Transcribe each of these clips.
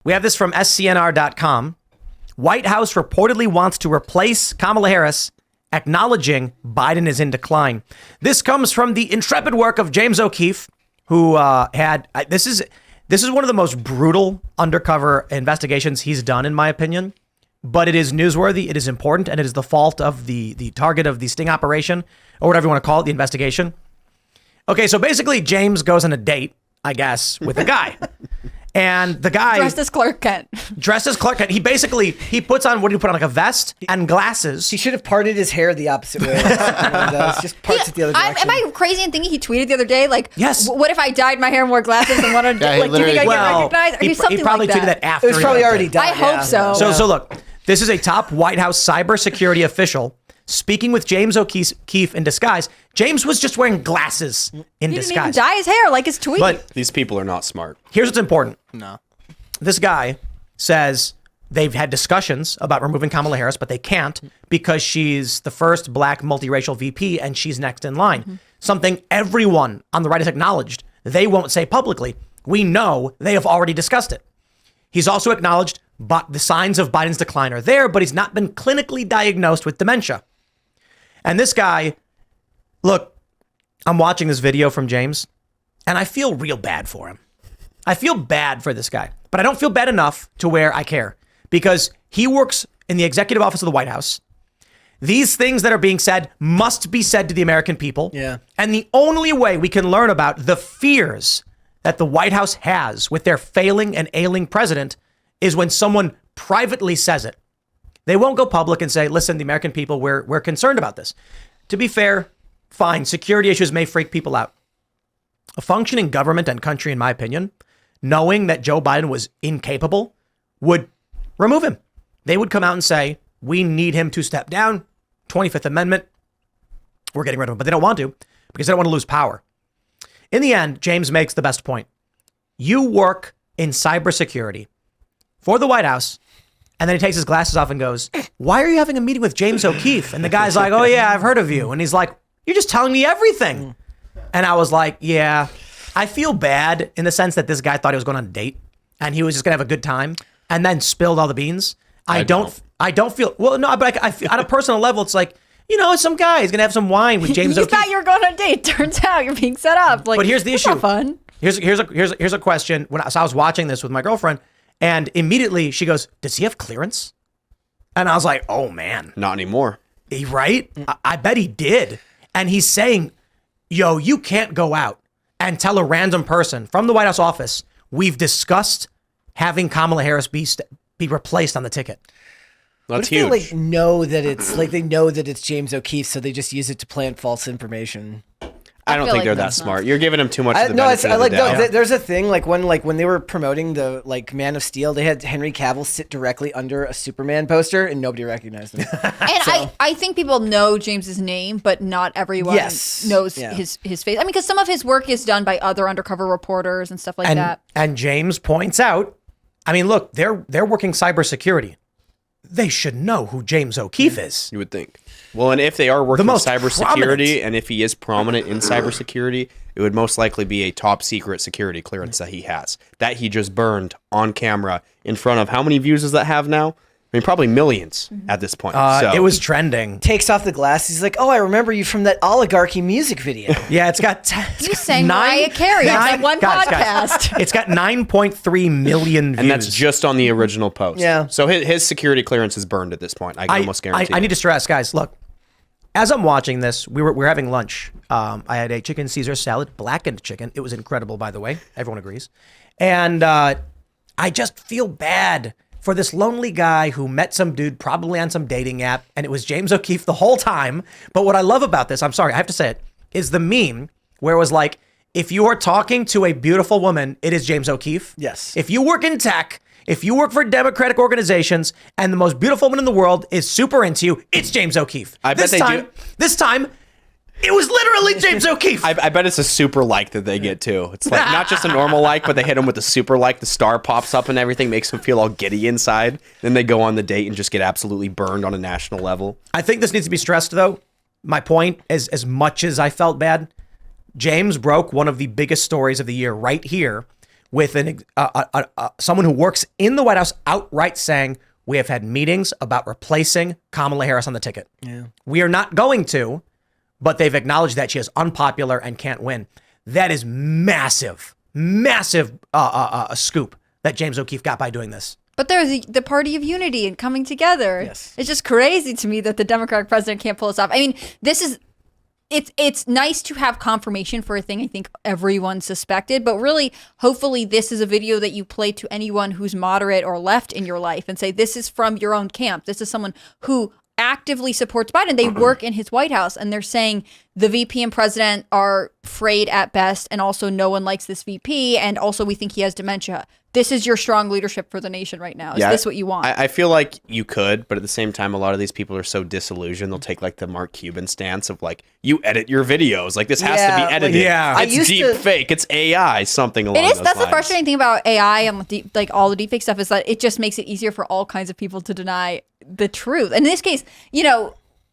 We have this from SCNR.com. White House reportedly wants to replace Kamala Harris, acknowledging Biden is in decline. This comes from the intrepid work of James O'Keefe, who this is one of the most brutal undercover investigations he's done, in my opinion. But it is newsworthy, it is important, and it is the fault of the target of the sting operation, or whatever you want to call it, the investigation. Okay, so basically James goes on a date, I guess, with a guy. And the guy... Dressed as Clark Kent. He puts on, what do you put on, like a vest and glasses. He should have parted his hair the opposite way. Just parts it the other direction. Am I crazy in thinking he tweeted the other day, like, yes, what if I dyed my hair and wore glasses and wanted to, do you think I'd get recognized? He probably tweeted that after. It was probably already done. I hope so. So look, this is a top White House cybersecurity official speaking with James O'Keefe in disguise. James was just wearing glasses in disguise. He didn't even dye his hair like his tweet. But these people are not smart. Here's what's important. No. This guy says they've had discussions about removing Kamala Harris, but they can't because she's the first black multiracial VP and she's next in line. Mm-hmm. Something everyone on the right has acknowledged. They won't say publicly. We know they have already discussed it. He's also acknowledged but the signs of Biden's decline are there, but he's not been clinically diagnosed with dementia. And this guy, look, I'm watching this video from James, and I feel real bad for him. I feel bad for this guy, but I don't feel bad enough to where I care because he works in the executive office of the White House. These things that are being said must be said to the American people. Yeah. And the only way we can learn about the fears that the White House has with their failing and ailing president is when someone privately says it. They won't go public and say, listen, the American people, we're concerned about this. To be fair, fine, security issues may freak people out. A functioning government and country, in my opinion, knowing that Joe Biden was incapable, would remove him. They would come out and say, we need him to step down. 25th Amendment, we're getting rid of him. But they don't want to because they don't want to lose power. In the end, James makes the best point. You work in cybersecurity for the White House, and then he takes his glasses off and goes, why are you having a meeting with James O'Keefe? And the guy's like, oh yeah, I've heard of you. And he's like, you're just telling me everything. And I was like, yeah, I feel bad in the sense that this guy thought he was going on a date and he was just going to have a good time and then spilled all the beans. I don't feel, well, no, but I feel, on a personal level, it's like, you know, some guy is going to have some wine with James O'Keefe. You thought you were going on a date. Turns out you're being set up. Like, but here's the issue. Not fun. Here's a question. So I was watching this with my girlfriend, and immediately she goes, does he have clearance? And I was like, oh man. Not anymore. Right? I bet he did. And he's saying, yo, you can't go out and tell a random person from the White House office, we've discussed having Kamala Harris be replaced on the ticket. That's huge. What if they know that it's like they know that it's James O'Keefe, so they just use it to plant false information? I don't think like they're that smart. You're giving them too much of the no, benefit of the doubt. No, there's a thing like when they were promoting the Man of Steel, they had Henry Cavill sit directly under a Superman poster and nobody recognized him. And so. I think people know James's name, but not everyone knows his face. I mean, because some of his work is done by other undercover reporters and stuff like that. And James points out, I mean, look, they're working cybersecurity. They should know who James O'Keefe is. You would think. Well, and if they are working in cybersecurity, and if he is prominent in cybersecurity, it would most likely be a top secret security clearance that he has, that he just burned on camera in front of how many views does that have now? I mean, probably millions at this point. It was trending. Takes off the glasses. He's like, oh, I remember you from that Oligarchy music video. Yeah, it's got... You sang Mariah Carey on that one podcast. It's got 9.3 million views. And that's just on the original post. Yeah. So his security clearance is burned at this point. I can almost guarantee. I need to stress, guys, look, as I'm watching this, we were having lunch. I had a chicken Caesar salad, blackened chicken. It was incredible, by the way. Everyone agrees. And I just feel bad for this lonely guy who met some dude probably on some dating app, and it was James O'Keefe the whole time. But what I love about this, I'm sorry, I have to say it, is the meme where it was like, if you are talking to a beautiful woman, it is James O'Keefe. Yes. If you work in tech, if you work for democratic organizations, and the most beautiful woman in the world is super into you, it's James O'Keefe. I bet they do. This time, it was literally James O'Keefe. I bet it's a super like that they get too. It's like not just a normal like, but they hit him with a super like. The star pops up and everything, makes him feel all giddy inside. Then they go on the date and just get absolutely burned on a national level. I think this needs to be stressed, though. My point is, as much as I felt bad, James broke one of the biggest stories of the year right here, with someone who works in the White House outright saying, we have had meetings about replacing Kamala Harris on the ticket. Yeah. We are not going to, but they've acknowledged that she is unpopular and can't win. That is massive scoop that James O'Keefe got by doing this. But there's the party of unity and coming together. Yes. It's just crazy to me that the Democratic president can't pull this off. I mean, it's nice to have confirmation for a thing I think everyone suspected, but really, hopefully this is a video that you play to anyone who's moderate or left in your life and say, this is from your own camp. This is someone who actively supports Biden. They work in his White House, and they're saying the VP and president are frayed at best, and also no one likes this VP, and also we think he has dementia. This is your strong leadership for the nation right now. Is this what you want? I feel like you could, but at the same time, a lot of these people are so disillusioned. They'll take like the Mark Cuban stance of like, you edit your videos. Like this has to be edited. Yeah. It's deep fake. It's AI, something along those lines. That's the frustrating thing about AI and like all the deepfake stuff is that it just makes it easier for all kinds of people to deny the truth. And in this case,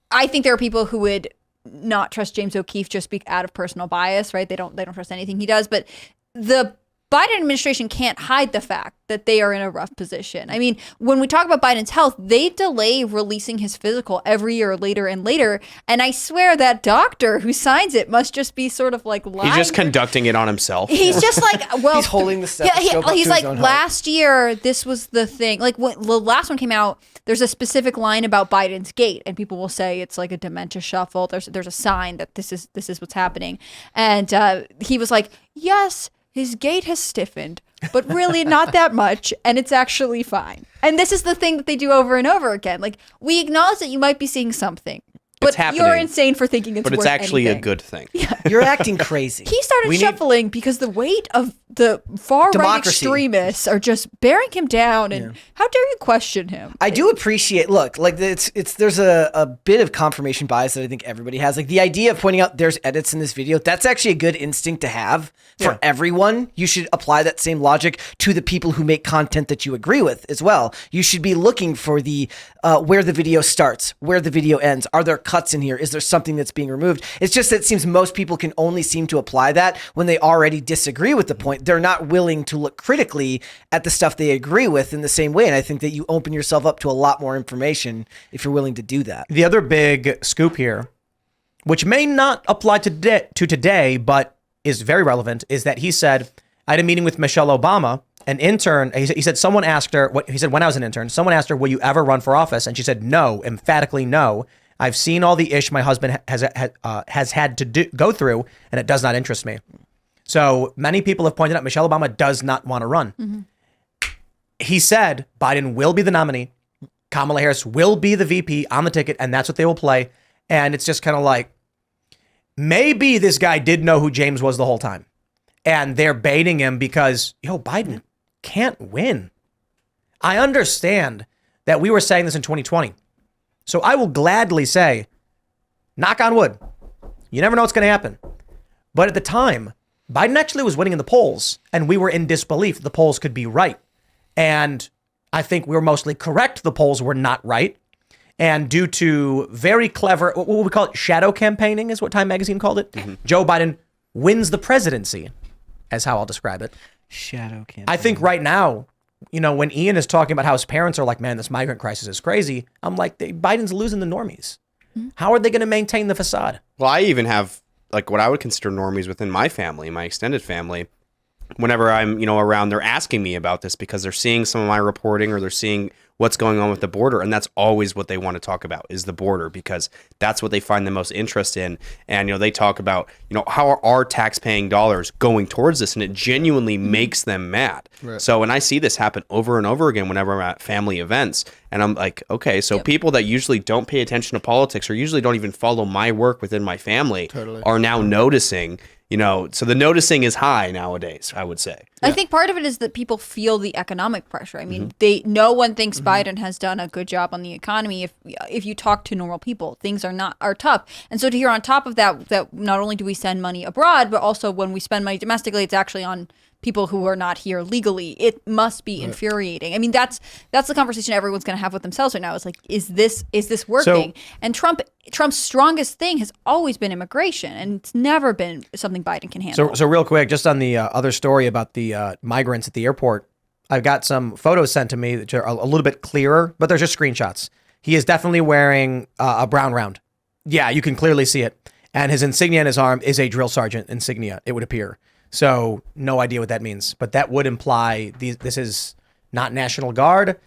I think there are people who would not trust James O'Keefe just out of personal bias, right? They don't trust anything he does. But the Biden administration can't hide the fact that they are in a rough position. I mean, when we talk about Biden's health, they delay releasing his physical every year later and later. And I swear that doctor who signs it must just be sort of like lying. He's just conducting it on himself. He's just like, well, he's holding the stethoscope up he's to like, his own last year, this was the thing. Like when the last one came out, there's a specific line about Biden's gait, and people will say it's like a dementia shuffle. There's a sign that this is what's happening. And he was like, yes, his gait has stiffened, but really not that much, and it's actually fine. And this is the thing that they do over and over again. Like, we acknowledge that you might be seeing something, but you're insane for thinking it's worth anything. But it's actually a good thing. Yeah. You're acting crazy. He started shuffling because the weight of the far-right extremists are just bearing him down, and how dare you question him? I do appreciate, look, like there's a bit of confirmation bias that I think everybody has. Like the idea of pointing out there's edits in this video, that's actually a good instinct to have for everyone. You should apply that same logic to the people who make content that you agree with as well. You should be looking for the where the video starts, where the video ends. Are there cuts in here? Is there something that's being removed? It's just that it seems most people can only seem to apply that when they already disagree with the point. They're not willing to look critically at the stuff they agree with in the same way. And I think that you open yourself up to a lot more information if you're willing to do that. The other big scoop here, which may not apply to today, but is very relevant, is that he said, I had a meeting with Michelle Obama, an intern. He said, someone asked her, he said, when I was an intern, someone asked her, will you ever run for office? And she said, no, emphatically no. I've seen all the ish my husband has had to go through, and it does not interest me. So many people have pointed out Michelle Obama does not want to run. Mm-hmm. He said Biden will be the nominee. Kamala Harris will be the VP on the ticket, and that's what they will play. And it's just kind of like, maybe this guy did know who James was the whole time. And they're baiting him because, Biden can't win. I understand that we were saying this in 2020. So I will gladly say, knock on wood, you never know what's going to happen. But at the time, Biden actually was winning in the polls, and we were in disbelief the polls could be right. And I think we were mostly correct. The polls were not right. And due to very clever, what would we call it? Shadow campaigning is what Time Magazine called it. Mm-hmm. Joe Biden wins the presidency, as how I'll describe it. Shadow campaign. I think right now, when Ian is talking about how his parents are like, man, this migrant crisis is crazy. I'm like, Biden's losing the normies. Mm-hmm. How are they going to maintain the facade? Well, I even have like what I would consider normies within my family, my extended family. Whenever I'm, around, they're asking me about this because they're seeing some of my reporting or they're seeing what's going on with the border. And that's always what they want to talk about is the border, because that's what they find the most interest in. And, they talk about, how are our tax-paying dollars going towards this? And it genuinely makes them mad. Right. So when I see this happen over and over again, whenever I'm at family events, and I'm like, okay, so people that usually don't pay attention to politics or usually don't even follow my work within my family are now noticing. So the noticing is high nowadays, I would say. I think part of it is that people feel the economic pressure. I mean, no one thinks Biden has done a good job on the economy. If you talk to normal people, things are tough. And so to hear on top of that not only do we send money abroad, but also when we spend money domestically, it's actually on people who are not here legally. It must be infuriating. I mean, that's the conversation everyone's going to have with themselves right now. Is like, is this working? And Trump's strongest thing has always been immigration, and it's never been something Biden can handle. So real quick, just on the other story about the migrants at the airport, I've got some photos sent to me that are a little bit clearer, but they're just screenshots. He is definitely wearing a brown round. Yeah, you can clearly see it. And his insignia on his arm is a drill sergeant insignia, it would appear. So no idea what that means. But that would imply this is not National Guard.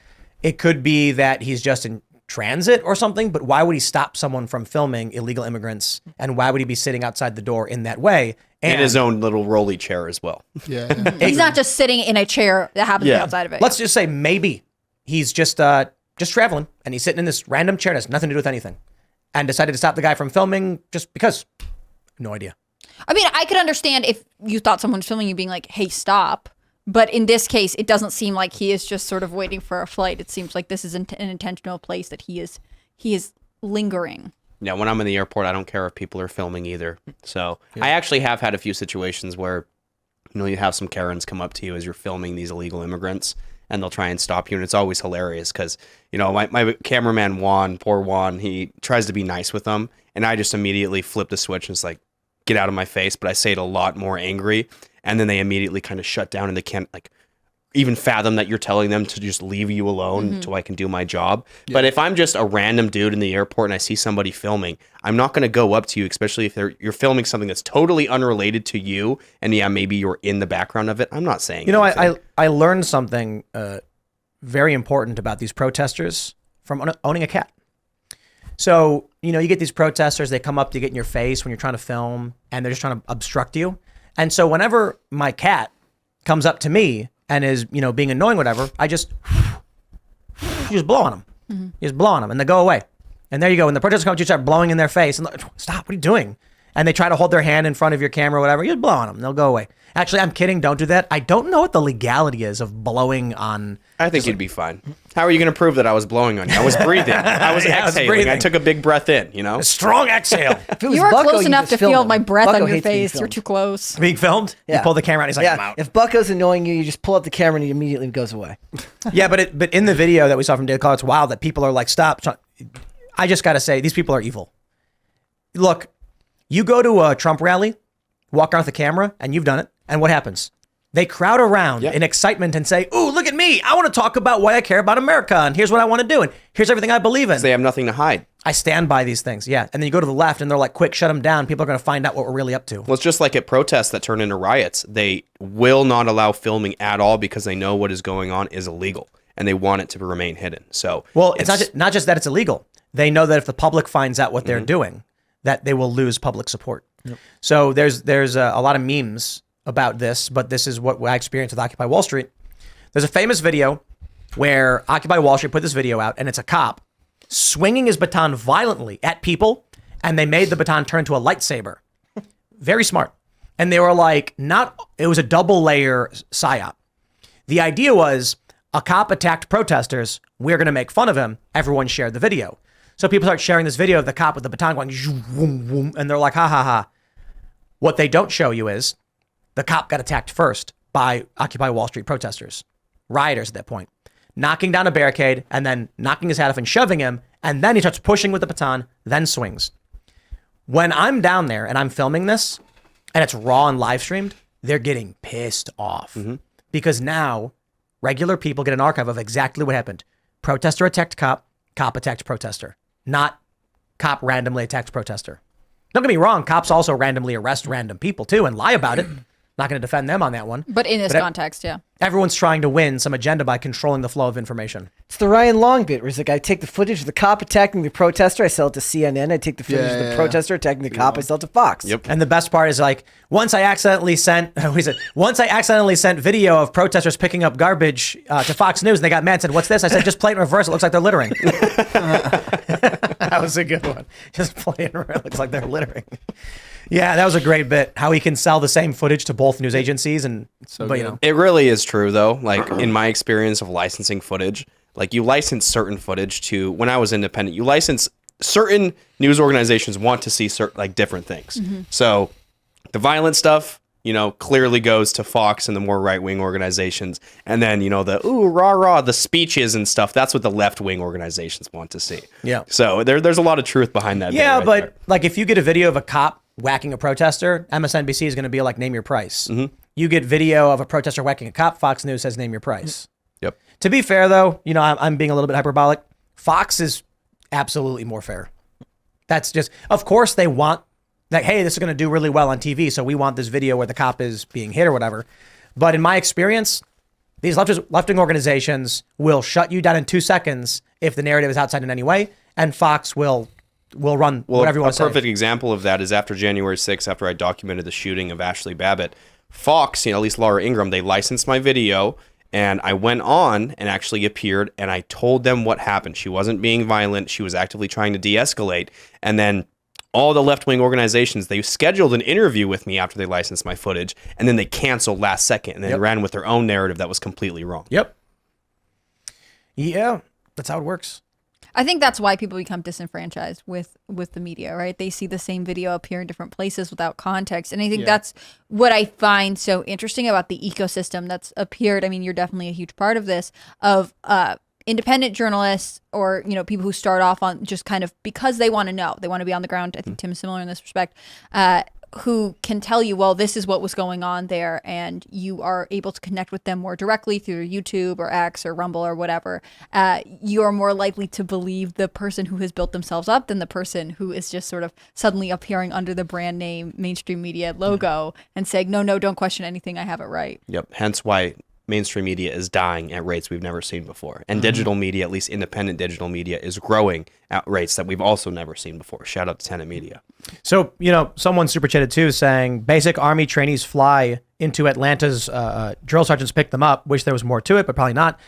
It could be that he's just in transit or something. But why would he stop someone from filming illegal immigrants? And why would he be sitting outside the door in that way? And his own little rolly chair as well. Yeah. He's not just sitting in a chair that happens to be outside of it. Let's just say maybe he's just traveling and he's sitting in this random chair that has nothing to do with anything. And decided to stop the guy from filming just because. No idea. I mean, I could understand if you thought someone was filming you being like, hey, stop. But in this case, it doesn't seem like he is just sort of waiting for a flight. It seems like this is an intentional place that he is lingering. Yeah, when I'm in the airport, I don't care if people are filming either. So I actually have had a few situations where, you have some Karens come up to you as you're filming these illegal immigrants, and they'll try and stop you. And it's always hilarious because, my cameraman, poor Juan, he tries to be nice with them. And I just immediately flip the switch and it's like, get out of my face. But I say it a lot more angry. And then they immediately kind of shut down and they can't even fathom that you're telling them to just leave you alone so I can do my job. Yeah. But if I'm just a random dude in the airport and I see somebody filming, I'm not going to go up to you, especially if you're filming something that's totally unrelated to you. And maybe you're in the background of it. I'm not saying anything. I learned something very important about these protesters from owning a cat. So, you get these protesters, they come up to get in your face when you're trying to film and they're just trying to obstruct you. And so whenever my cat comes up to me and is, being annoying, whatever, I just blow on them. Mm-hmm. You just blow on them and they go away. And there you go. When the protesters come up to you, start blowing in their face and stop, what are you doing? And they try to hold their hand in front of your camera or whatever, you just blow on them. They'll go away. Actually, I'm kidding. Don't do that. I don't know what the legality is of blowing on. I think you'd be fine. How are you going to prove that I was blowing on you? I was breathing. I was exhaling. I took a big breath in, A strong exhale. You were close enough to feel my breath on your face. You're too close. Being filmed? Yeah. You pull the camera out and he's like, I'm out. If Bucko's annoying you, you just pull up the camera and he immediately goes away. Yeah, but in the video that we saw from Daily Caller, it's wild that people are like, stop. I just got to say, these people are evil. Look, you go to a Trump rally, walk around with the camera, and you've done it. And what happens? They crowd around in excitement and say, ooh, look at me. I want to talk about why I care about America. And here's what I want to do. And here's everything I believe in. They have nothing to hide. I stand by these things. Yeah. And then you go to the left and they're like, quick, shut them down. People are going to find out what we're really up to. Well, it's just like at protests that turn into riots. They will not allow filming at all because they know what is going on is illegal and they want it to remain hidden. So, well, it's not just that it's illegal. They know that if the public finds out what they're doing, that they will lose public support. Yep. So there's a lot of memes about this, but this is what I experienced with Occupy Wall Street. There's a famous video where Occupy Wall Street put this video out, and it's a cop swinging his baton violently at people, and they made the baton turn into a lightsaber. Very smart. And they were like, it was a double layer psyop. The idea was a cop attacked protesters. We're going to make fun of him. Everyone shared the video. So people start sharing this video of the cop with the baton going, vroom, vroom, and they're like, ha, ha, ha. What they don't show you is the cop got attacked first by Occupy Wall Street protesters, rioters at that point, knocking down a barricade and then knocking his hat off and shoving him. And then he starts pushing with the baton, then swings. When I'm down there and I'm filming this and it's raw and live streamed, they're getting pissed off because now regular people get an archive of exactly what happened. Protester attacked cop, cop attacked protester. Not cop randomly attacks protester. Don't get me wrong, cops also randomly arrest random people too and lie about it. Not going to defend them on that one. But in this context, yeah. Everyone's trying to win some agenda by controlling the flow of information. It's the Ryan Long bit where he's like, I take the footage of the cop attacking the protester, I sell it to CNN. I take the footage of the protester attacking the cop, I sell it to Fox. Yep. And the best part is like, once I accidentally sent video of protesters picking up garbage to Fox News and they got mad and said, what's this? I said, just play it in reverse. It looks like they're littering. That was a good one. Just play it in reverse. It looks like they're littering. Yeah, that was a great bit. How he can sell the same footage to both news agencies, it really is true though. Like in my experience of licensing footage, like you license certain footage to. When I was independent, you license certain news organizations want to see certain different things. So the violent stuff, clearly goes to Fox and the more right-wing organizations. And then, the ooh, rah, rah, the speeches and stuff, that's what the left-wing organizations want to see. Yeah. So there's a lot of truth behind that. Yeah, right but there. like if you get a video of a cop whacking a protester, MSNBC is going to be like, name your price. Mm-hmm. You get video of a protester whacking a cop, Fox News says, name your price. Yep. To be fair, though, I'm being a little bit hyperbolic. Fox is absolutely more fair. That's just, of course, they want, like, hey, this is going to do really well on TV, so we want this video where the cop is being hit or whatever. But in my experience, these left-wing organizations will shut you down in 2 seconds if the narrative is outside in any way, and Fox will run whatever you want to say. A perfect example of that is after January 6th, after I documented the shooting of Ashley Babbitt, Fox, at least Laura Ingraham, they licensed my video, and I went on and actually appeared, and I told them what happened. She wasn't being violent. She was actively trying to de-escalate. And then all the left-wing organizations, they scheduled an interview with me after they licensed my footage, and then they canceled last second, and then ran with their own narrative that was completely wrong. Yep. Yeah, that's how it works. I think that's why people become disenfranchised with the media, right? They see the same video appear in different places without context. And I think that's what I find so interesting about the ecosystem that's appeared. I mean, you're definitely a huge part of this, of independent journalists or, people who start off on just kind of because they want to know. They want to be on the ground. I think Tim's similar in this respect. Who can tell you, well, this is what was going on there, and you are able to connect with them more directly through YouTube or X or Rumble or whatever. You are more likely to believe the person who has built themselves up than the person who is just sort of suddenly appearing under the brand name mainstream media logo and saying, no, don't question anything, I have it right. Yep. Hence why mainstream media is dying at rates we've never seen before. And digital media, at least independent digital media, is growing at rates that we've also never seen before. Shout out to Tenet Media. So, someone super chatted too saying basic Army trainees fly into Atlanta's drill sergeants pick them up. Wish there was more to it, but probably not.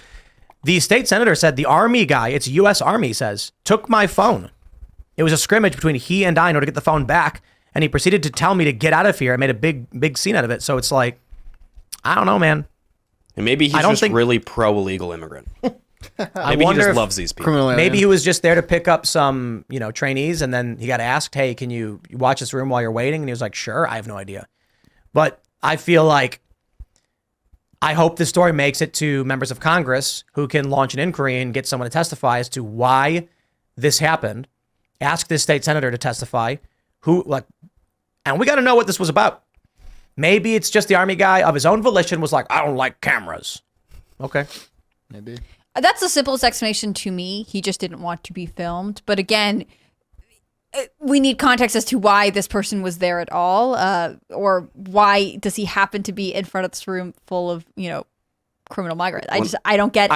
The state senator said the Army guy, it's U.S. Army, says, took my phone. It was a scrimmage between he and I in order to get the phone back. And he proceeded to tell me to get out of here. I made a big scene out of it. So it's like, I don't know, man. And maybe he's just really pro-illegal immigrant. Maybe he just loves these people. Maybe he was just there to pick up some, trainees, and then he got asked, hey, can you watch this room while you're waiting? And he was like, sure, I have no idea. But I feel like I hope this story makes it to members of Congress who can launch an inquiry and get someone to testify as to why this happened. Ask this state senator to testify and we got to know what this was about. Maybe it's just the Army guy of his own volition was like, I don't like cameras. Okay. Maybe. That's the simplest explanation to me. He just didn't want to be filmed. But again, we need context as to why this person was there at all, or why does he happen to be in front of this room full of, criminal migrants. I don't get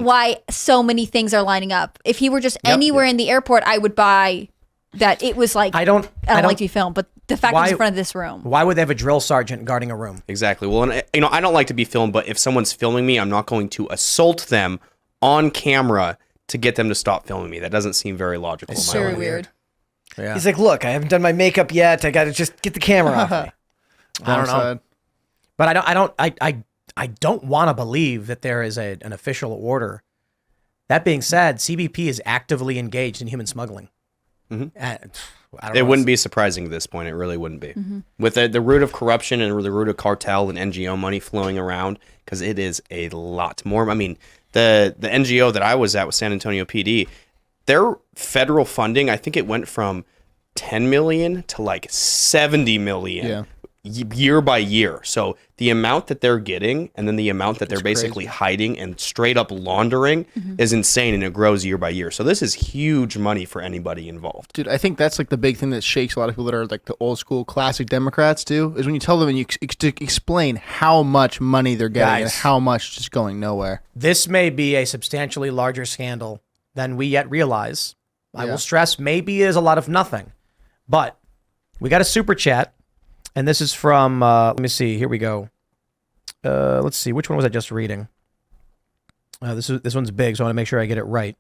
why so many things are lining up. If he were just anywhere in the airport, I would buy that it was like, I don't like to be filmed, but the fact that it's in front of this room. Why would they have a drill sergeant guarding a room? Exactly. Well, and, I don't like to be filmed, but if someone's filming me, I'm not going to assault them on camera to get them to stop filming me. That doesn't seem very logical. It's very weird. Yeah. He's like, look, I haven't done my makeup yet. I got to just get the camera off me. I don't know. But I don't want to believe that there is an official order. That being said, CBP is actively engaged in human smuggling. Mm-hmm. It wouldn't be surprising at this point. It really wouldn't be. Mm-hmm. With the root of corruption and the root of cartel and NGO money flowing around, because it is a lot more. I mean, the NGO that I was at with San Antonio PD, their federal funding, I think it went from 10 million to like 70 million year by year. So the amount that they're getting and then the amount that they're basically hiding and straight up laundering is insane, and it grows year by year. So this is huge money for anybody involved. Dude, I think that's like the big thing that shakes a lot of people that are like the old school classic Democrats do, is when you tell them and you explain how much money they're getting and how much just going nowhere. This may be a substantially larger scandal than we yet realize. I will stress, maybe it is a lot of nothing. But we got a super chat. And this is from, let me see, here we go. Let's see, which one was I just reading? This one's big, so I want to make sure I get it right.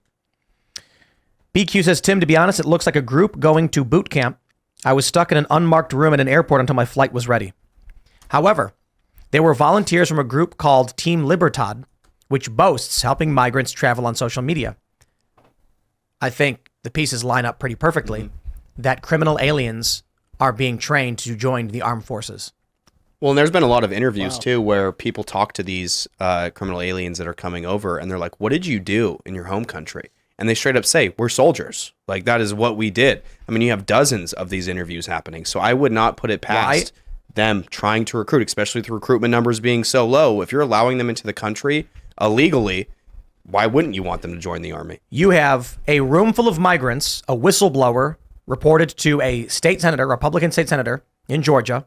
BQ says, Tim, to be honest, it looks like a group going to boot camp. I was stuck in an unmarked room at an airport until my flight was ready. However, they were volunteers from a group called Team Libertad, which boasts helping migrants travel on social media. I think the pieces line up pretty perfectly that criminal aliens are being trained to join the armed forces. Well, and there's been a lot of interviews too where people talk to these criminal aliens that are coming over, and they're like, "What did you do in your home country?" And they straight up say, "We're soldiers. Like that is what we did." I mean, you have dozens of these interviews happening, so I would not put it past them trying to recruit, especially with the recruitment numbers being so low. If you're allowing them into the country illegally, why wouldn't you want them to join the army? You have a room full of migrants, a whistleblower reported to a state senator, Republican state senator in Georgia,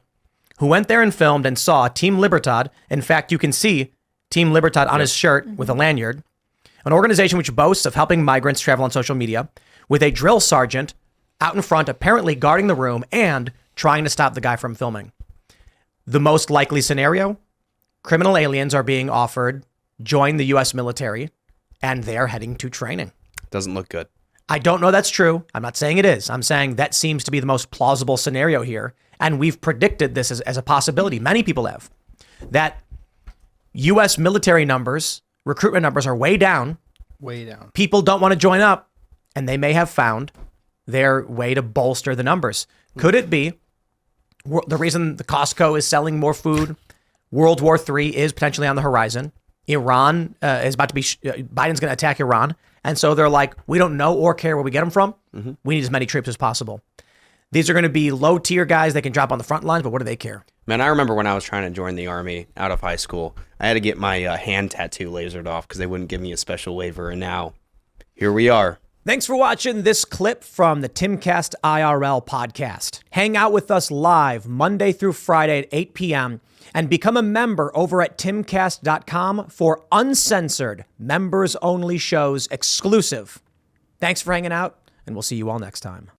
who went there and filmed and saw Team Libertad. In fact, you can see Team Libertad on his shirt with a lanyard, an organization which boasts of helping migrants travel on social media, with a drill sergeant out in front, apparently guarding the room and trying to stop the guy from filming. The most likely scenario, criminal aliens are being offered, join the U.S. military, and they're heading to training. Doesn't look good. I don't know that's true. I'm not saying it is. I'm saying that seems to be the most plausible scenario here. And we've predicted this as a possibility. Many people have. That U.S. military numbers, recruitment numbers are way down. Way down. People don't want to join up, and they may have found their way to bolster the numbers. Could it be the reason the Costco is selling more food? World War III is potentially on the horizon. Iran is about to be, Biden's going to attack Iran. And so they're like, we don't know or care where we get them from. We need as many troops as possible. These are going to be low tier guys. They can drop on the front lines, but what do they care? Man, I remember when I was trying to join the Army out of high school, I had to get my hand tattoo lasered off because they wouldn't give me a special waiver. And now, here we are. Thanks for watching this clip from the Timcast IRL podcast. Hang out with us live Monday through Friday at 8 p.m. and become a member over at timcast.com for uncensored, members-only shows exclusive. Thanks for hanging out, and we'll see you all next time.